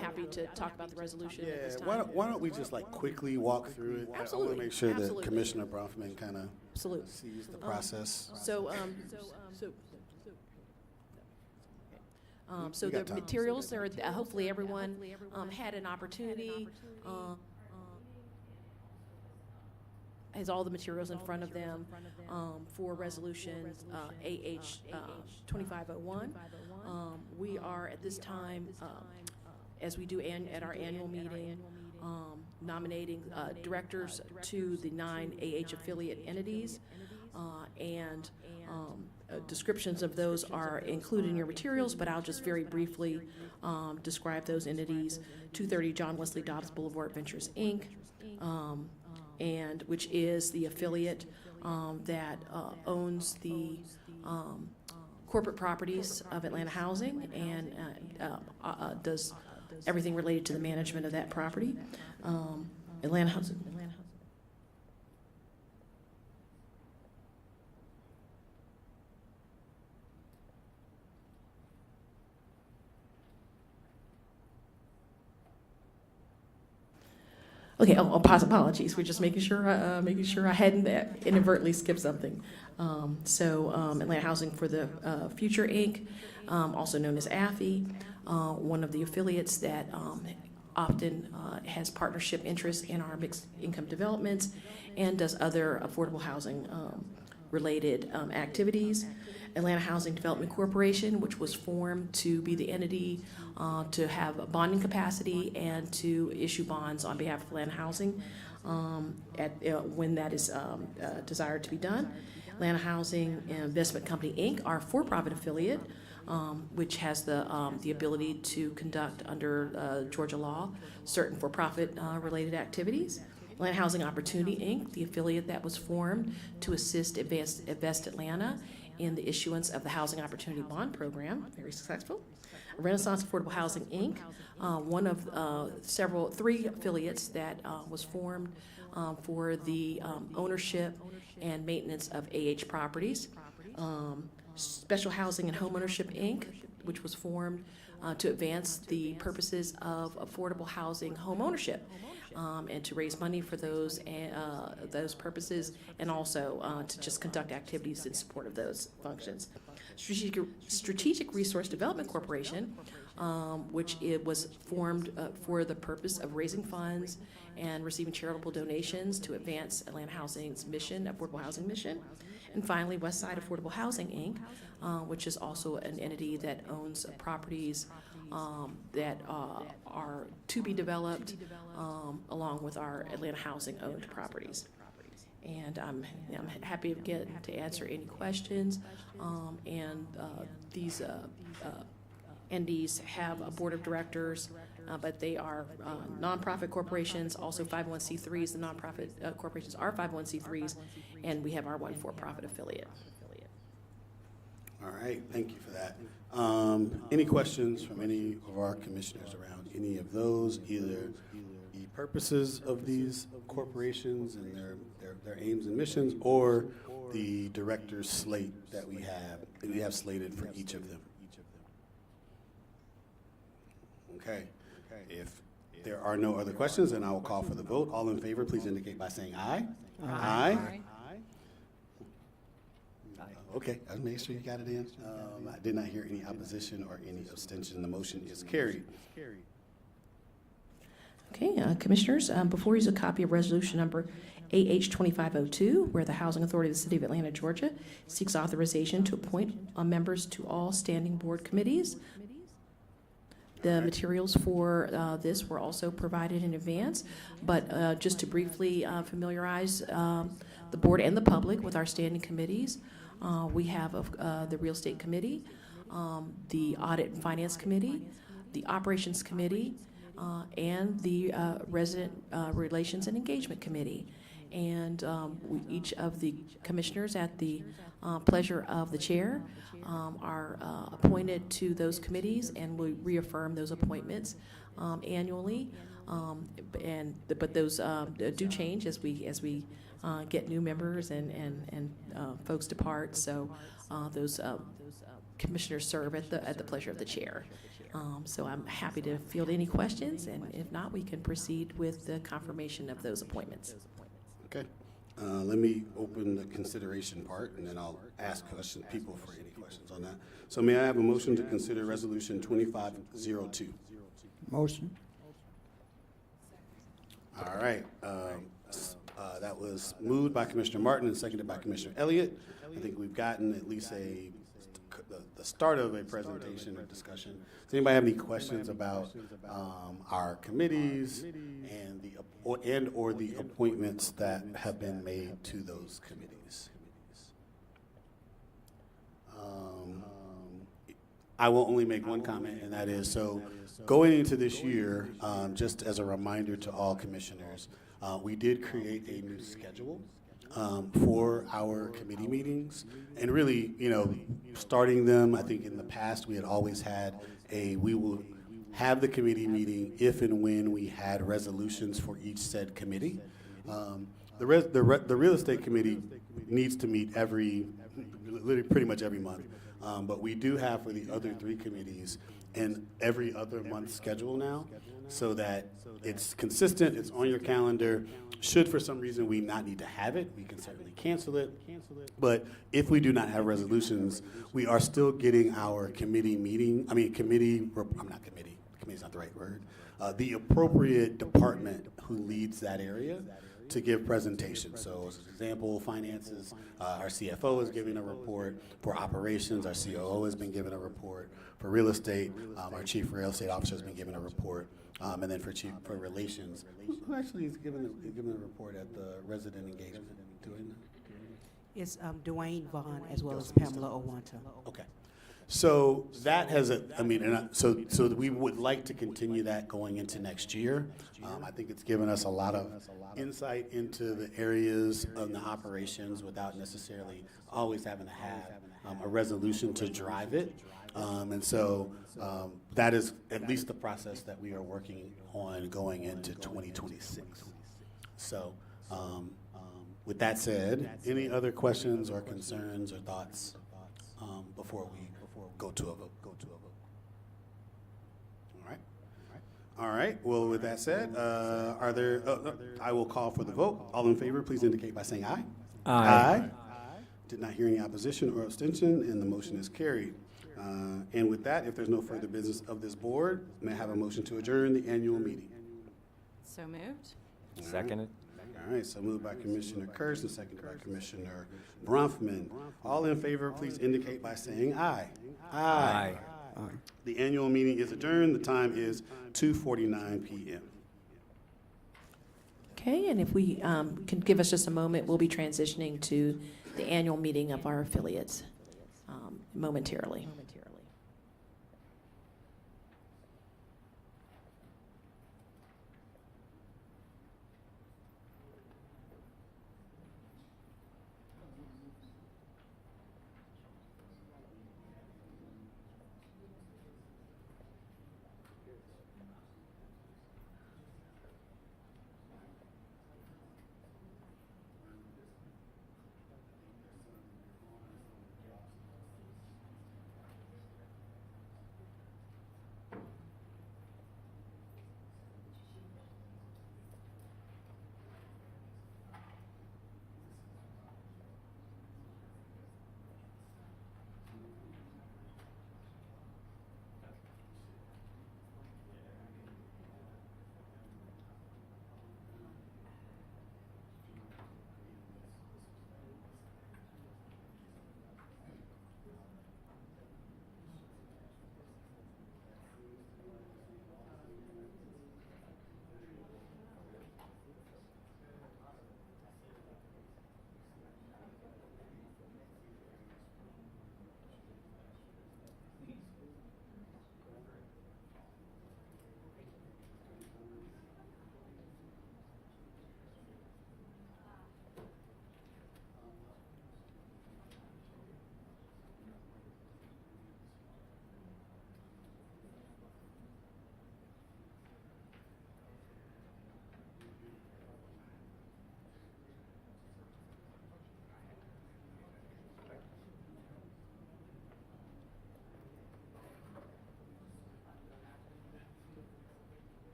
happy to talk about the resolution at this time. why don't we just like quickly walk through it? I want to make sure that Absolutely. Commissioner Bronfman kind of Absolutely. sees the process. So We the got time. materials are, hopefully everyone had an opportunity, has all the materials in front of them for resolution AH-2501. We are at this time, as we do at our annual meeting, nominating directors to the 9 AH affiliate entities, and descriptions of those are included in your materials, but I'll just very briefly describe those entities. 230 John Wesley Dobbs Boulevard Ventures, Inc., and which is the affiliate that owns the corporate properties of Atlanta Housing and does everything related to the management of that property. Atlanta Housing. Okay, apologies. We're just making sure I hadn't inadvertently skipped something. Atlanta Housing for the Future, Inc., also known as AFI, one of the affiliates that often has partnership interests in our mixed income developments and does other affordable housing related activities. Atlanta Housing Development Corporation, which was formed to be the entity to have a bonding capacity and to issue bonds on behalf of Atlanta Housing when that is desired to be done. Atlanta Housing Investment Company, Inc., our for-profit affiliate, which has the ability to conduct under Georgia law certain for-profit related activities. Atlanta Housing Opportunity, Inc., the affiliate that was formed to assist Invest Atlanta in the issuance of the Housing Opportunity Bond Program, very successful. Renaissance Affordable Housing, Inc., one of three affiliates that was formed for the ownership and maintenance of AH properties. Special Housing and Homeownership, Inc., which was formed to advance the purposes of affordable housing homeownership and to raise money for those purposes, and also to just conduct activities in support of those functions. Strategic Resource Development Corporation, which it was formed for the purpose of raising funds and receiving charitable donations to advance Atlanta Housing's mission, affordable housing mission. And finally, Westside Affordable Housing, Inc., which is also an entity that owns properties that are to be developed along with our Atlanta Housing-owned properties. And I'm happy again to answer any questions. These entities have a board of directors, but they are nonprofit corporations, also 501c3s. The nonprofit corporations are 501c3s, and we have our one for-profit affiliate. All right, thank you for that. Any questions from any of our commissioners around any of those, either the purposes of these corporations and their aims and missions, or the director's slate that we have slated for each of them? Okay. If there are no other questions, then I will call for the vote. All in favor, please indicate by saying aye. Aye. Okay, I'll make sure you got it in. I did not hear any opposition or any abstention. The motion is carried. Okay, Commissioners, before you is a copy of resolution number AH 2502, where the Housing Authority of the City of Atlanta, Georgia seeks authorization to appoint members to all standing board committees. The materials for this were also provided in advance, but just to briefly familiarize the board and the public with our standing committees, we have the Real Estate Committee, the Audit and Finance Committee, the Operations Committee, and the Resident Relations and Engagement Committee. And each of the commissioners, at the pleasure of the chair, are appointed to those committees, and we reaffirm those appointments annually. But those do change as we get new members and folks depart. So those commissioners serve at the pleasure of the chair. So I'm happy to field any questions, and if not, we can proceed with the confirmation of those appointments. Okay. Let me open the consideration part, and then I'll ask people for any questions on that. So may I have a motion to consider Resolution 2502? Motion. All right. That was moved by Commissioner Martin and seconded by Commissioner Elliott. I think we've gotten at least the start of a presentation or discussion. Does anybody have any questions about our committees and or the appointments that have been made to those committees? I will only make one comment, and that is, so going into this year, just as a reminder to all commissioners, we did create a new schedule for our committee meetings, and really, starting them, I think in the past we had always had we will have the committee meeting if and when we had resolutions for each said committee. The real estate committee needs to meet literally pretty much every month, but we do have for the other three committees an every other month schedule now, so that it's consistent, it's on your calendar. Should for some reason we not need to have it, we can certainly cancel it. But if we do not have resolutions, we are still getting our committee's not the right word, the appropriate department who leads that area to give presentations. So as an example, finances, our CFO is giving a report. For operations, our COO has been giving a report. For real estate, our chief real estate officer has been giving a report. And then for relations, who actually is giving a report at the resident engagement? Doing that? It's Dwayne Vaughn as well as Pamela Owanta. Okay. So that has so we would like to continue that going into next year. I think it's given us a lot of insight into the areas of the operations without necessarily always having to have a resolution to drive it. And so that is at least the process that we are working on going into 2026. So with that said, any other questions or concerns or thoughts before we go to a vote? All right. Well, with that said, are there? I will call for the vote. All in favor, please indicate by saying aye. Aye. Did not hear any opposition or abstention, and the motion is carried. And with that, if there's no further business of this board, may I have a motion to adjourn the annual meeting? So moved. Seconded. All right, so moved by Commissioner Kurz and seconded by Commissioner Bronfman. All in favor, please indicate by saying aye. Aye. The annual meeting is adjourned. The time is 2:49 p.m. Okay, and if we can give us just a moment, we'll be transitioning to the annual meeting of our affiliates momentarily.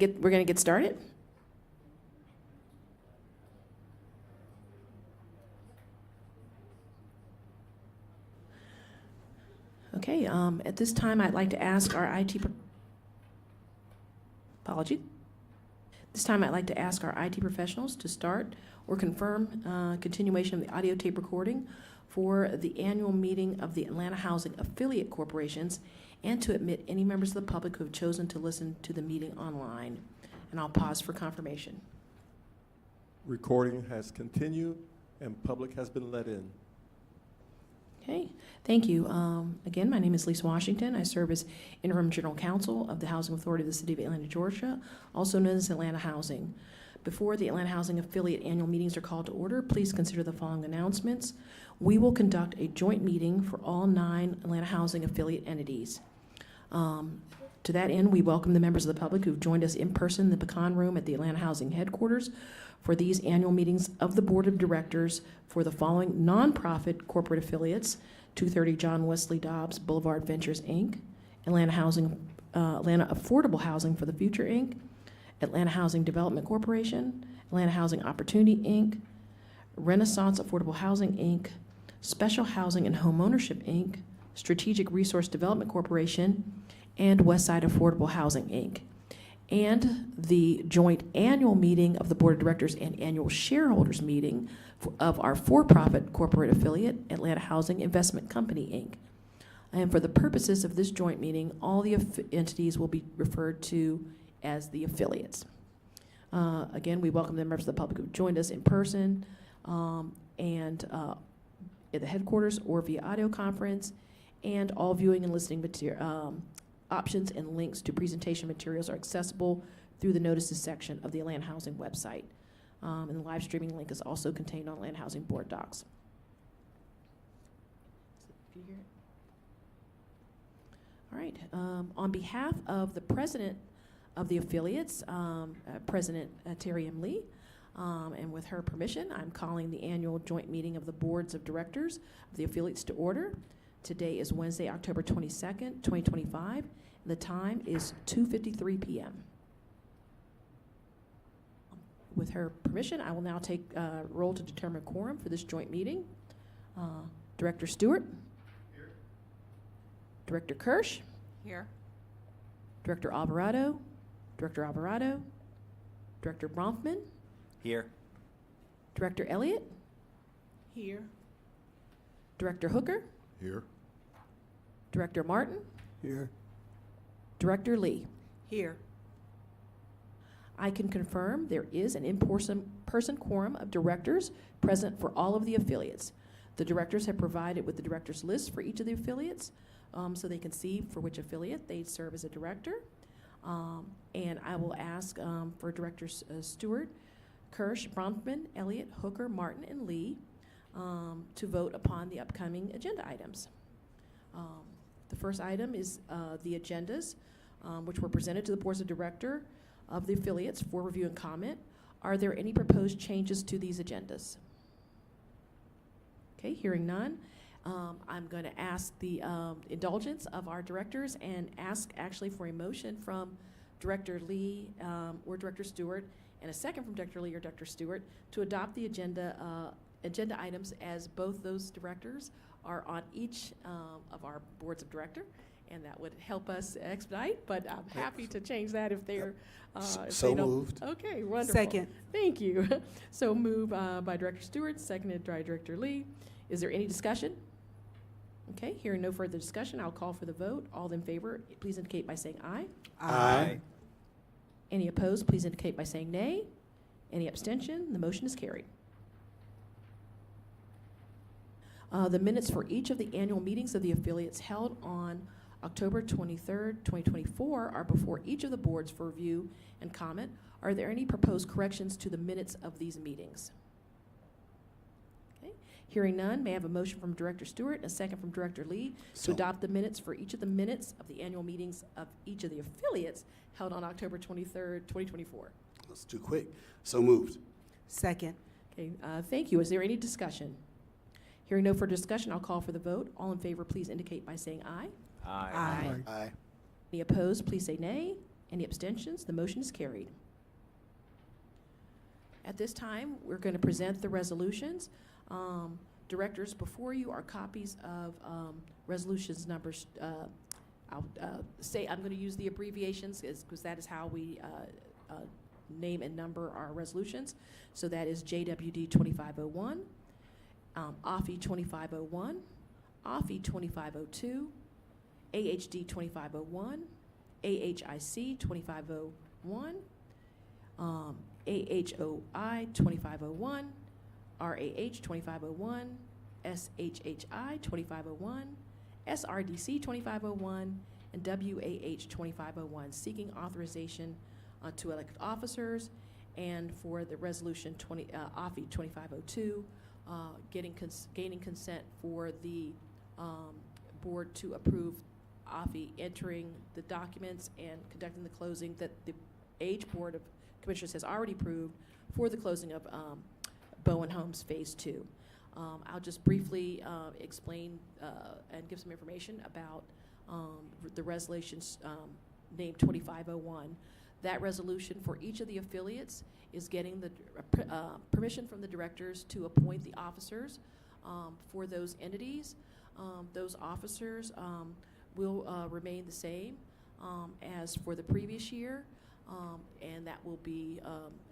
We're going to get started. Okay, at this time, I'd like to ask our This time, I'd like to ask our IT professionals to start or confirm continuation of the audio tape recording for the annual meeting of the Atlanta Housing Affiliate Corporations, and to admit any members of the public who have chosen to listen to the meeting online. And I'll pause for confirmation. Recording has continued and public has been let in. Okay, thank you. Again, my name is Lisa Washington. I serve as Interim General Counsel of the Housing Authority of the City of Atlanta, Georgia, also known as Atlanta Housing. Before the Atlanta Housing Affiliate annual meetings are called to order, please consider the following announcements. We will conduct a joint meeting for all 9 Atlanta Housing Affiliate entities. To that end, we welcome the members of the public who've joined us in person in the Pecan Room at the Atlanta Housing headquarters for these annual meetings of the Board of Directors for the following nonprofit corporate affiliates: 230 John Wesley Dobbs Boulevard Ventures, Inc., Atlanta Affordable Housing for the Future, Inc., Atlanta Housing Development Corporation, Atlanta Housing Opportunity, Inc., Renaissance Affordable Housing, Inc., Special Housing and Homeownership, Inc., Strategic Resource Development Corporation, and Westside Affordable Housing, Inc., and the joint annual meeting of the Board of Directors and annual shareholders meeting of our for-profit corporate affiliate, Atlanta Housing Investment Company, Inc. And for the purposes of this joint meeting, all the entities will be referred to as the affiliates. Again, we welcome the members of the public who joined us in person and at the headquarters or via audio conference, and all viewing and listening options and links to presentation materials are accessible through the notices section of the Atlanta Housing website. And the live streaming link is also contained on Atlanta Housing Board Docs. All right. On behalf of the president of the affiliates, President Terry M. Lee, and with her permission, I'm calling the annual joint meeting of the boards of directors of the affiliates to order. Today is Wednesday, October 22nd, 2025. The time is 2:53 p.m. With her permission, I will now take roll to determine quorum for this joint meeting. Director Stewart. Here. Director Kirsch. Here. Director Alvarado. Director Alvarado. Director Bronfman. Here. Director Elliott. Here. Director Hooker. Here. Director Martin. Here. Director Lee. Here. I can confirm there is an in-person quorum of directors present for all of the affiliates. The directors have provided with the directors list for each of the affiliates, so they can see for which affiliate they serve as a director. And I will ask for Directors Stewart, Kirsch, Bronfman, Elliott, Hooker, Martin, and Lee to vote upon the upcoming agenda items. The first item is the agendas, which were presented to the boards of director of the affiliates for review and comment. Are there any proposed changes to these agendas? Okay, hearing none. I'm going to ask the indulgence of our directors and ask actually for a motion from Director Lee or Director Stewart, and a second from Director Lee or Director Stewart to adopt the agenda items as both those directors are on each of our boards of director, and that would help us expedite, but I'm happy to change that if they're if So they don't. moved. Okay, wonderful. Second. Thank you. So moved by Director Stewart, seconded by Director Lee. Is there any discussion? Okay, hearing no further discussion, I'll call for the vote. All in favor, please indicate by saying aye. Aye. Any opposed, please indicate by saying nay. Any abstention? The motion is carried. The minutes for each of the annual meetings of the affiliates held on October 23rd, 2024 are before each of the boards for review and comment. Are there any proposed corrections to the minutes of these meetings? Okay. Hearing none, may I have a motion from Director Stewart and a second from Director Lee to So- adopt the minutes for each of the minutes of the annual meetings of each of the affiliates held on October 23rd, 2024? That's too quick. So moved. Second. Okay, thank you. Is there any discussion? Hearing no further discussion, I'll call for the vote. All in favor, please indicate by saying aye. Aye. Aye. Any opposed, please say nay. Any abstentions? The motion is carried. At this time, we're going to present the resolutions. Directors, before you are copies of resolutions numbers. I'm going to use the abbreviations because that is how we name and number our resolutions. So that is JWD 2501, OFFE 2501, OFFE 2502, AHD 2501, AHIC 2501, AHOI 2501, RAH 2501, SHHI 2501, SRDC 2501, and WAH 2501, seeking authorization to elect officers, and for the resolution OFFE 2502, gaining consent for the board to approve OFFE entering the documents and conducting the closing that the Age Board of Commissioners has already approved for the closing of Bowen Homes Phase 2. I'll just briefly explain and give some information about the resolutions named 2501. That resolution for each of the affiliates is getting the permission from the directors to appoint the officers for those entities. Those officers will remain the same as for the previous year, and that will be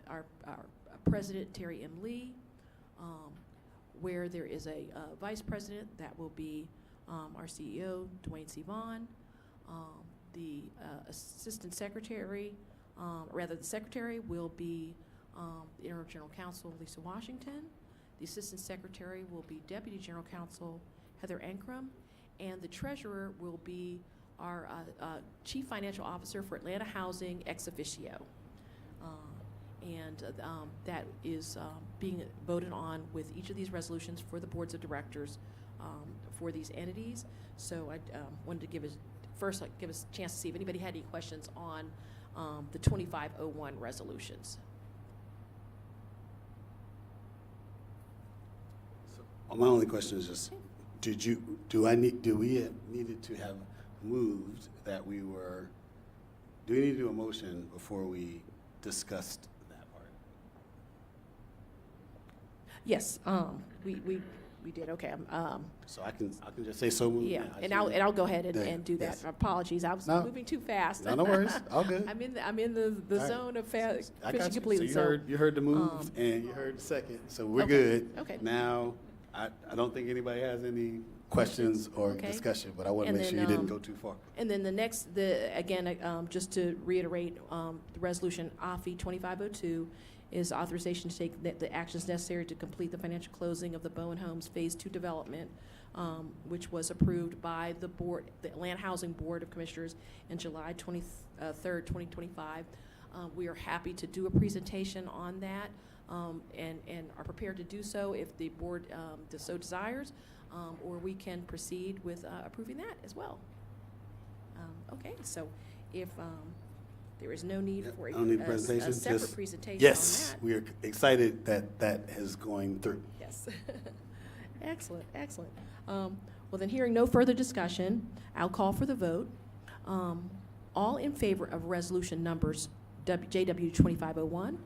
our President, Terry M. Lee, where there is a vice president, that will be our CEO, Dwayne C. Vaughn, the assistant secretary, the secretary will be the interim general counsel, Lisa Washington. The assistant secretary will be deputy general counsel, Heather Ankrum, and the treasurer will be our chief financial officer for Atlanta Housing ex officio. That is being voted on with each of these resolutions for the boards of directors for these entities. So I wanted to give us a chance to see if anybody had any questions on the 2501 resolutions. My only question is just, do we needed to have moved that do we need to do a motion before we discussed that part? Yes, we did. Okay. So I can just say so moved. Yeah, now. and I'll go ahead and do that. Yes. Apologies, I was moving too fast. No worries. All good. I'm in the zone of I got fishing you. completely. So you heard the move and you heard the second. So we're good. Okay. Now, I don't think anybody has any questions or discussion, but I want to make sure you didn't go too far. And then just to reiterate, the resolution OFFE 2502 is authorization to take the actions necessary to complete the financial closing of the Bowen Homes Phase 2 development, which was approved by the board, the Atlanta Housing Board of Commissioners, in July 23rd, 2025. We are happy to do a presentation on that and are prepared to do so if the board so desires, or we can proceed with approving that as well. Okay, so if there is no need for a separate presentation yes, on that. we are excited that is going through. Yes. Excellent. Well, then, hearing no further discussion, I'll call for the vote. All in favor of resolution numbers JW 2501,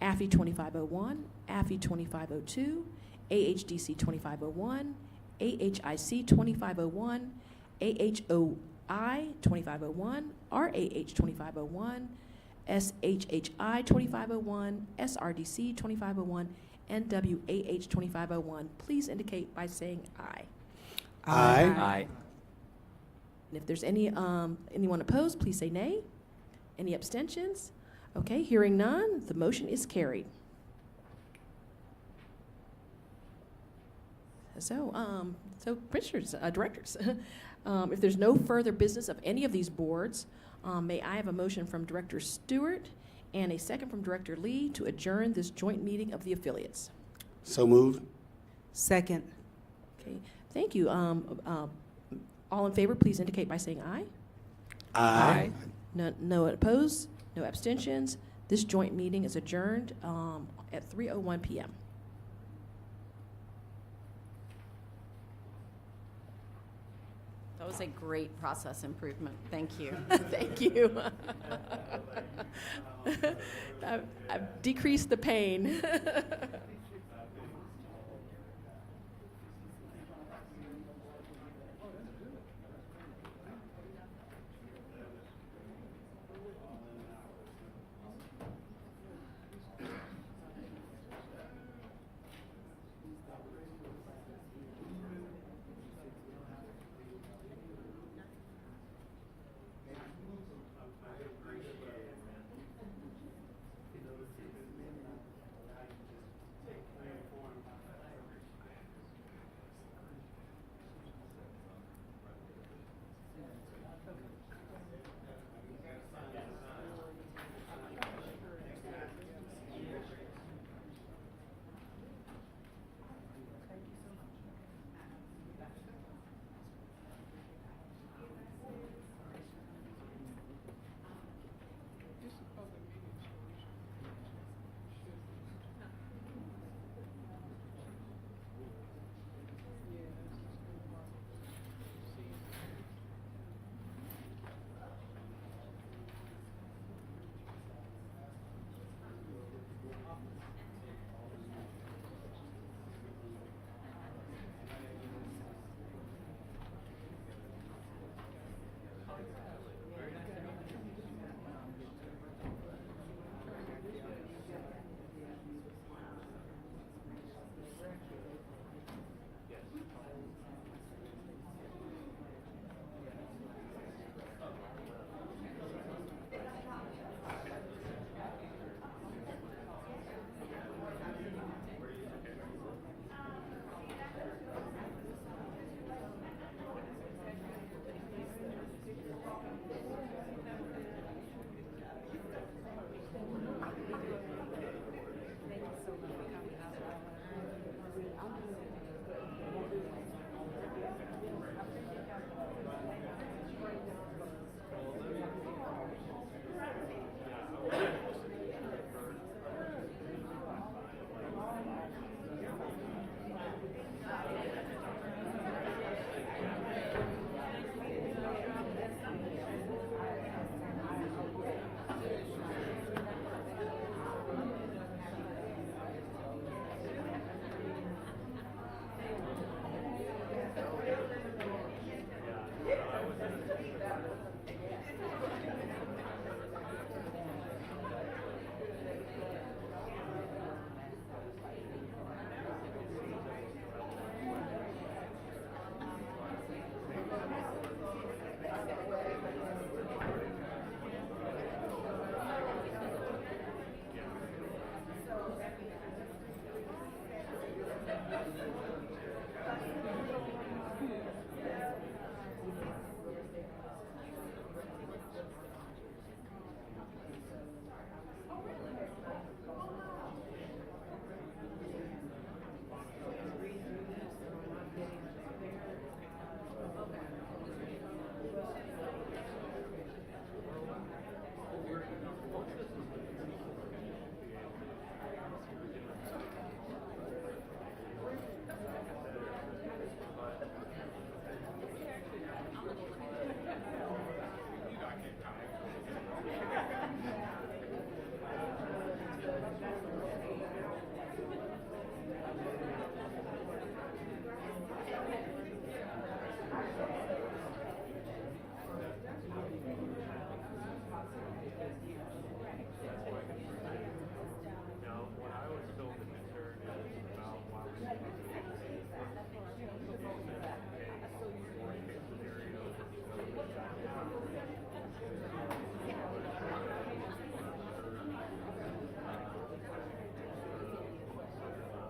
AFFE 2501, AFFE 2502, AHDC 2501, AHIC 2501, AHOI 2501, RAH 2501, SHHI 2501, SRDC 2501, and WAH 2501. Please indicate by saying aye. Aye. And if there's anyone opposed, please say nay. Any abstentions? Okay, hearing none, the motion is carried. So, commissioners, directors, if there's no further business of any of these boards, may I have a motion from Director Stewart and a second from Director Lee to adjourn this joint meeting of the affiliates? So moved. Second. Okay, thank you. All in favor, please indicate by saying aye. Aye. No opposed, no abstentions. This joint meeting is adjourned at 3:01 p.m. That was a great process improvement. Thank you. Thank you. I've decreased the pain.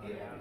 Yeah.